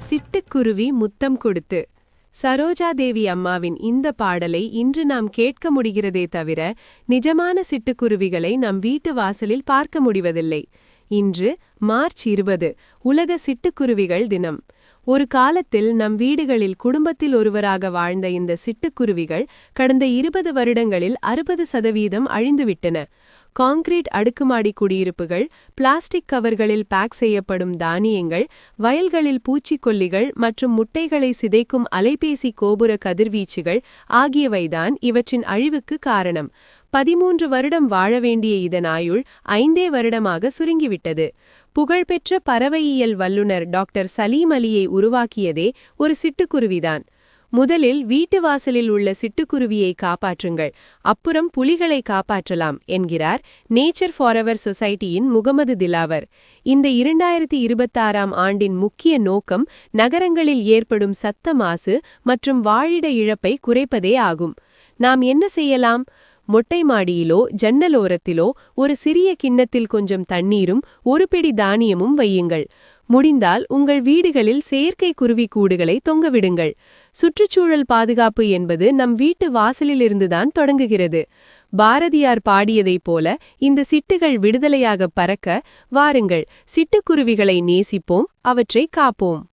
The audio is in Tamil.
சிட்டுக்குருவி முத்தம் கொடுத்து. சரோஜாதேவி அம்மாவின் இந்த பாடலை இன்று நாம் கேட்க முடிகிறதே தவிர நிஜமான சிட்டுக்குருவிகளை நம் வீட்டு வாசலில் பார்க்க முடிவதில்லை. இன்று மார்ச் 20 உலக சிட்டுக்குருவிகள் தினம். ஒரு காலத்தில் நம் வீடுகளில் குடும்பத்தில் ஒருவராக வாழ்ந்த இந்த சிட்டுக்குருவிகள் கடந்த 20 வருடங்களில் 60% அழிந்துவிட்டன. கான்கிரீட் அடுக்குமாடி குடியிருப்புகள், பிளாஸ்டிக் கவர்களில் பேக் செய்யப்படும் தானியங்கள், வயல்களில் பூச்சிக்கொல்லிகள் மற்றும் முட்டைகளை சிதைக்கும் அலைபேசி கோபுர கதிர்வீச்சுகள் ஆகியவைதான் இவற்றின் அழிவுக்கு காரணம். 13 வருடம் வாழ வேண்டிய இதன் ஆயுள் 5 வருடமாக சுருங்கிவிட்டது. புகழ்பெற்ற பறவையியல் வல்லுநர் டாக்டர் சலீம் அலியை உருவாக்கியதே ஒரு சிட்டுக்குருவிதான். முதலில் வீட்டு வாசலில் உள்ள சிட்டுக்குருவியை காப்பாற்றுங்கள், அப்புறம் புலிகளை காப்பாற்றலாம் என்கிறார் நேச்சர் ஃபாரெவர் சொசைட்டியின் முகமது திலாவர். இந்த 2026ஆம் ஆண்டின் முக்கிய நோக்கம் நகரங்களில் ஏற்படும் சத்த மாசு மற்றும் வாழிட இழப்பை குறைப்பதே ஆகும். நாம் என்ன செய்யலாம்? மொட்டை மாடியிலோ ஜன்னலோரத்திலோ ஒரு சிறிய கிண்ணத்தில் கொஞ்சம் தண்ணீரும் ஒரு பிடி தானியமும் வையுங்கள். முடிந்தால் உங்கள் வீடுகளில் செயற்கை குருவி கூடுகளை தொங்கவிடுங்கள். சுற்றுச்சூழல் பாதுகாப்பு என்பது நம் வீட்டு வாசலிலிருந்துதான் தொடங்குகிறது. பாரதியார் பாடியதைப் போல இந்த சிட்டுகள் விடுதலையாக பறக்க வாருங்கள், சிட்டுக்குருவிகளை நேசிப்போம், அவற்றை காப்போம்.